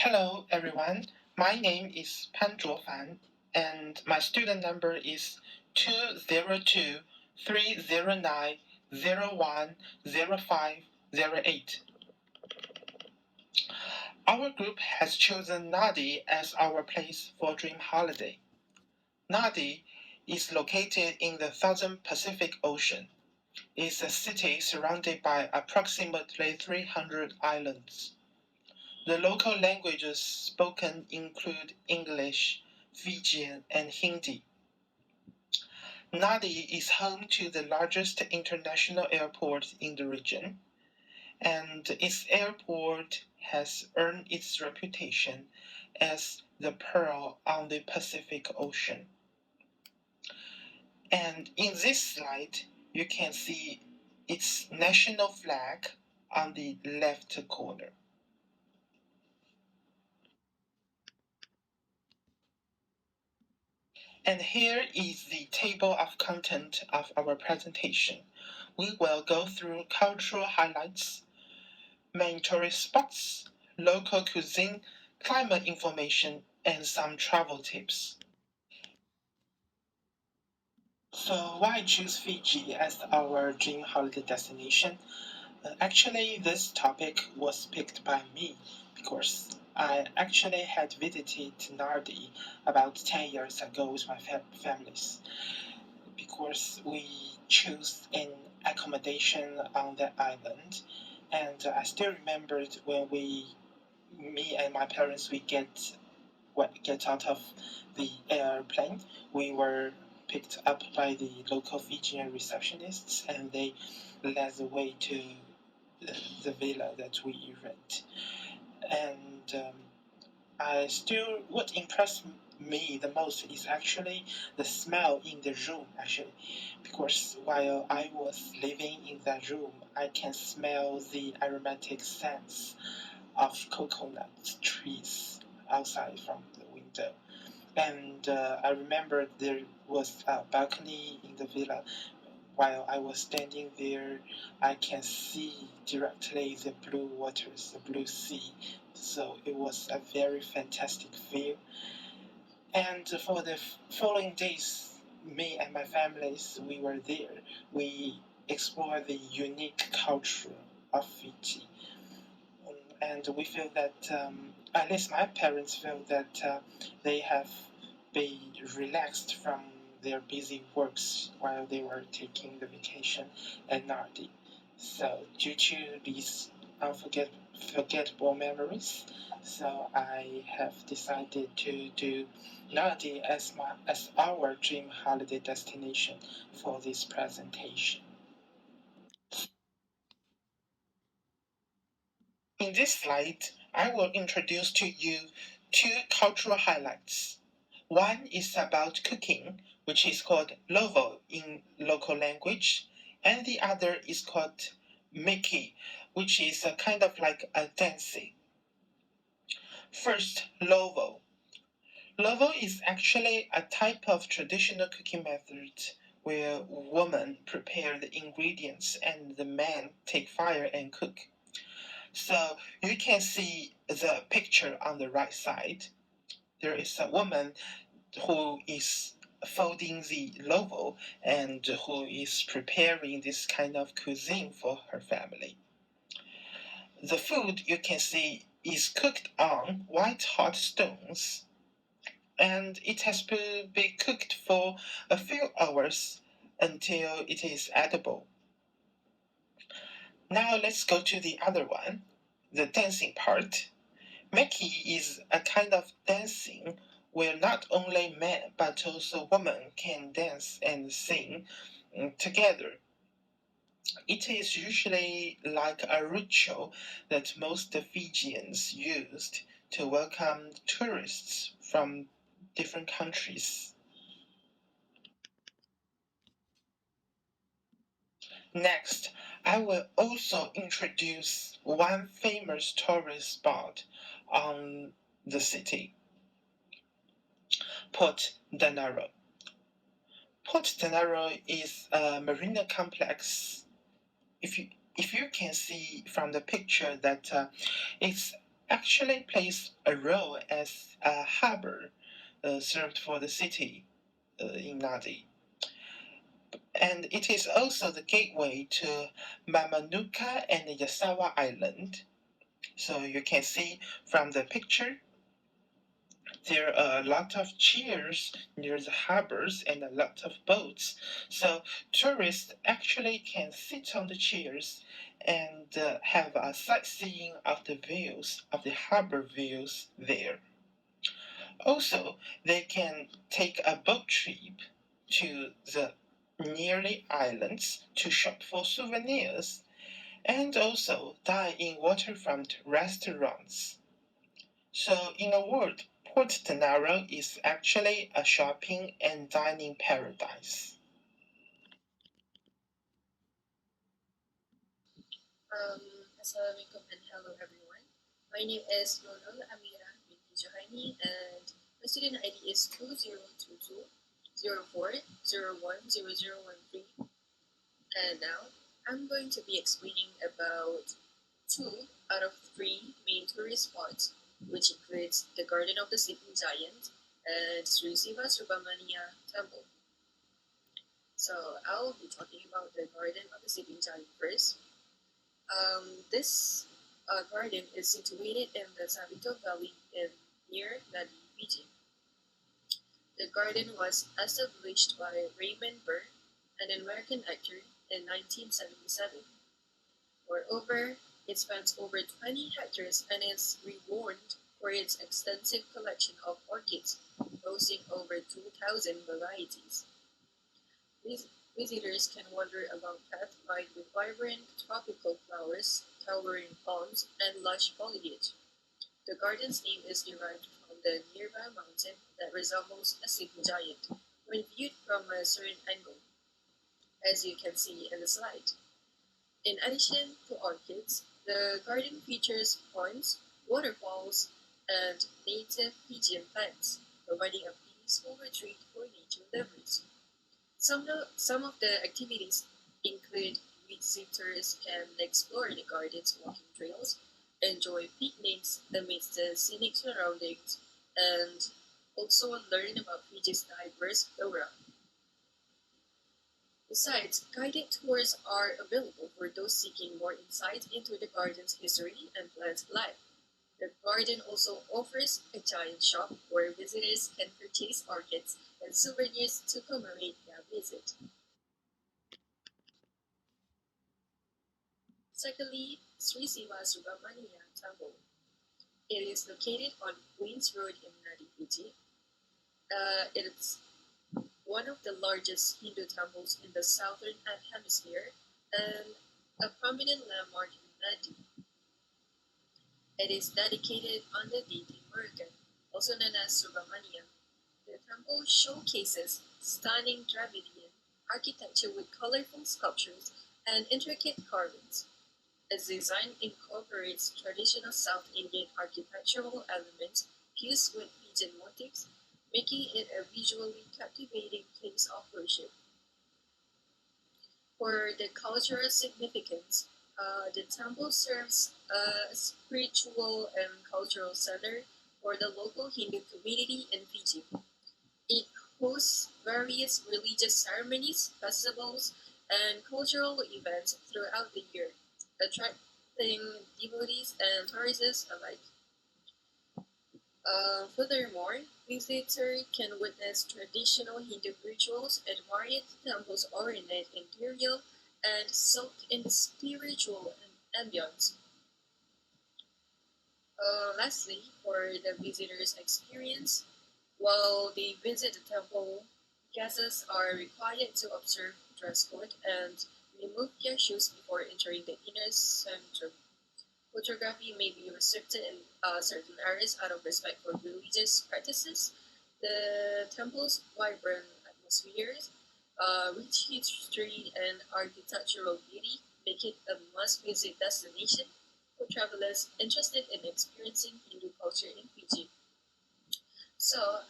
Hello everyone, my name is Zhuofan and my student number is 202-309-010508. Our group has chosen Nadi as our place for dream holiday. Nadi is located in the Southern Pacific Ocean. It's a city surrounded by approximately 300 islands. The local languages spoken include English, Fijian, and Hindi. Nadi is home to the largest international airport in the region, and its airport has earned its reputation as the pearl on the Pacific Ocean. And in this slide, you can see its national flag on the left corner. And here is the table of content of our presentation. We will go through cultural highlights, main tourist spots, local cuisine, climate information, and some travel tips. So why choose Fiji as our dream holiday destination? Actually, this topic was picked by me because I actually had visited Nardi about 10 years ago with my families because we chose an accommodation on the island, and I still remembered when me and my parents, we get out of the airplane, we were picked up by the local Fijian receptionists, and they led the way to the villa that we rent. And what impressed me the most is actually the smell in the room, actually, because while I was living in that room, I can smell the aromatic scents of coconut trees outside from the window. And I remember there was a balcony in the villa. While I was standing there, I can see directly the blue waters, the blue sea. So it was a very fantastic view. And for the following days, me and my families, we were there. We explored the unique culture of Fiji. And we feel that, at least my parents feel that they have been relaxed from their busy works while they were taking the vacation at Nardi. So due to these unforgettable memories, so I have decided to do Nardi as our dream holiday destination for this presentation. In this slide, I will introduce to you two cultural highlights. One is about cooking, which is called lovo in local language, and the other is called miki, which is a kind of like a dancing. First, lovo. Lovo is actually a type of traditional cooking method where women prepare the ingredients and the men take fire and cook. So you can see the picture on the right side. There is a woman who is folding the lovo and who is preparing this kind of cuisine for her family. The food you can see is cooked on white hot stones, and it has to be cooked for a few hours until it is edible. Now let's go to the other one, the dancing part. Meki is a kind of dancing where not only men but also women can dance and sing together. It is usually like a ritual that most Fijians used to welcome tourists from different countries. Next, I will also introduce one famous tourist spot on the city, Port Danaro. Port Danaro is a marina complex. If you can see from the picture that it's actually plays a role as a harbor served for the city in Nadi. And it is also the gateway to Mamanuca and Yasawa Island. So you can see from the picture, there are a lot of chairs near the harbors and a lot of boats. So tourists actually can sit on the chairs and have a sightseeing of the views, of the harbor views there. Also, they can take a boat trip to the nearly islands to shop for souvenirs and also dine in waterfront restaurants. So, in a word, Port Tenaro is actually a shopping and dining paradise. Um, Assalamualaikum and hello everyone. My name is Amierah binti Johaini and my student ID is 202204010013. And now I'm going to be explaining about two out of three main tourist spots, which includes the Garden of the Sleeping Giant and Sri Siva Subramania Temple. So I'll be talking about the Garden of the Sleeping Giant first. This garden is situated in the Savito Valley near Nadi, Fiji. The garden was established by Raymond Burr, an American actor, in 1977. Moreover, it spans over 20 hectares and is renowned for its extensive collection of orchids, boasting over 2,000 varieties. Visitors can wander along paths lined with vibrant tropical flowers, towering palms, and lush foliage. The garden's name is derived from the nearby mountain that resembles a sleeping giant when viewed from a certain angle, as you can see in the slide. In addition to orchids, the garden features ponds, waterfalls, and native Fijian plants, providing a peaceful retreat for nature lovers. Some of the activities include visitors can explore the garden's walking trails, enjoy picnics amidst the scenic surroundings, and also learn about Fiji's diverse flora. Besides, guided tours are available for those seeking more insight into the garden's history and plant life. The garden also offers a giant shop where visitors can purchase orchids and souvenirs to commemorate their visit. Secondly, Sri Siva Subramania Temple. It is located on Queens Road in Nadi, Fiji. It's one of the largest Hindu temples in the southern hemisphere and a prominent landmark in Nadi. It is dedicated on the deity Murugan, also known as Subramania. The temple showcases stunning Dravidian architecture with colorful sculptures and intricate carvings. Its design incorporates traditional South Indian architectural elements fused with Fijian motifs, making it a visually captivating place of worship. For the cultural significance, the temple serves a spiritual and cultural center for the local Hindu community in Fiji. It hosts various religious ceremonies, festivals, and cultural events throughout the year, attracting devotees and tourists alike. Furthermore, visitors can witness traditional Hindu rituals, admire the temple's ornate interior, and soak in the spiritual ambience. Lastly, for the visitors' experience, while they visit the temple, guests are required to observe dress code and remove their shoes before entering the inner sanctum. Photography may be restricted in certain areas out of respect for religious practices. The temple's vibrant atmosphere, rich history, and architectural beauty make it a must-visit destination for travelers interested in experiencing Hindu culture in Fiji. So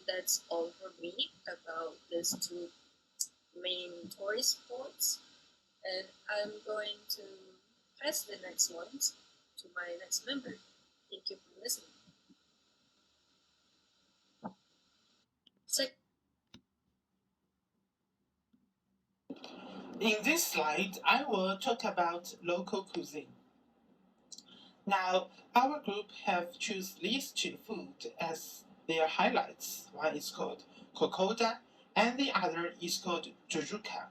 that's all for me about these two main tourist spots, and I'm going to pass the next ones to my next member. Thank you for listening. Sec- In this slide, I will talk about local cuisine. Now, our group have choose these two food as their highlights. One is called kokoda, and the other is called jujuka.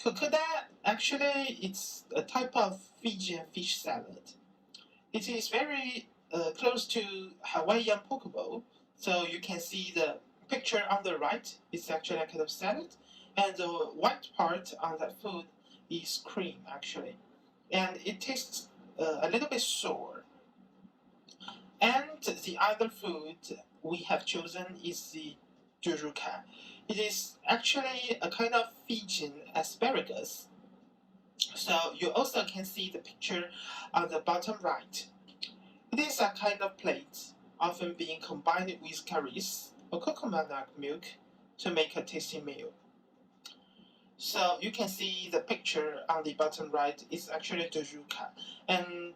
Kokoda actually it's a type of Fijian fish salad. It is very close to Hawaiian poke bowl. So you can see the picture on the right is actually a kind of salad, and the white part on that food is cream actually, and it tastes a little bit sour. And the other food we have chosen is the jujuka. It is actually a kind of Fijian asparagus. So you also can see the picture on the bottom right. It is a kind of plate, often being combined with curries or coconut milk to make a tasty meal. So you can see the picture on the bottom right is actually jujuka. And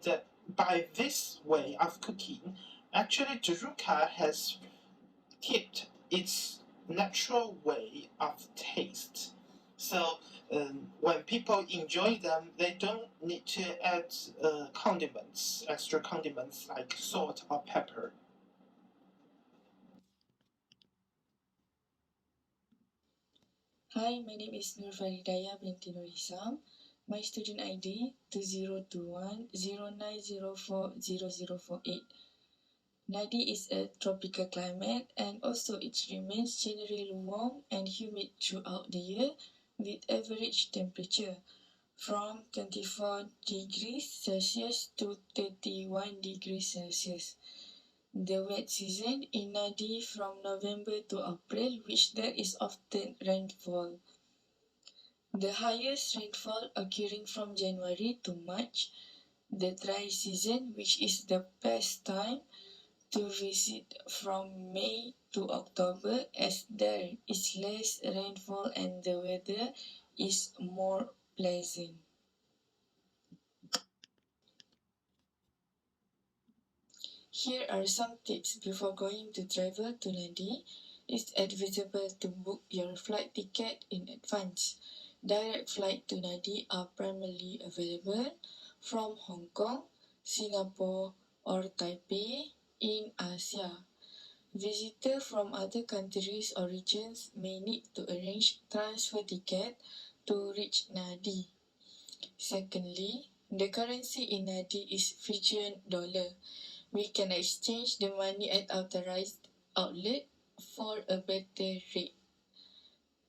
by this way of cooking, actually jujuka has kept its natural way of taste. So when people enjoy them, they don't need to add condiments, extra condiments like salt or pepper. Hi, my name is Nur Faridaya binti Nur Hisam. My student ID 202109040048. Nadi is a tropical climate and also it remains generally warm and humid throughout the year with average temperature from 24 degrees Celsius to 31 degrees Celsius. The wet season in Nadi from November to April, which there is often rainfall. The highest rainfall occurring from January to March, the dry season, which is the best time to visit from May to October, as there is less rainfall and the weather is more pleasant. Here are some tips before going to travel to Nadi. It's advisable to book your flight ticket in advance. Direct flights to Nadi are primarily available from Hong Kong, Singapore, or Taipei in Asia. Visitors from other countries or regions may need to arrange transfer ticket to reach Nadi. Secondly, the currency in Nadi is Fijian dollar. We can exchange the money at authorized outlet for a better rate.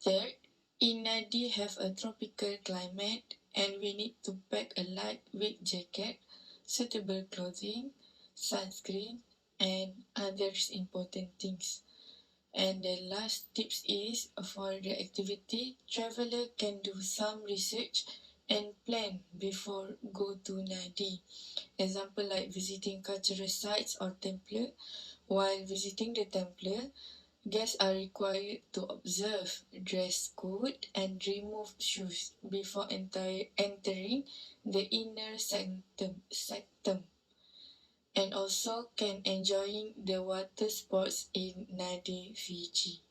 Third, Inadi have a tropical climate and we need to pack a lightweight jacket, suitable clothing, sunscreen, and other important things. And the last tips is for the activity, traveler can do some research and plan before go to Nadi. Example like visiting cultural sites or temple. While visiting the temple, guests are required to observe dress code and remove shoes before entering the inner sanctum, and also can enjoying the water sports in Nadi, Fiji.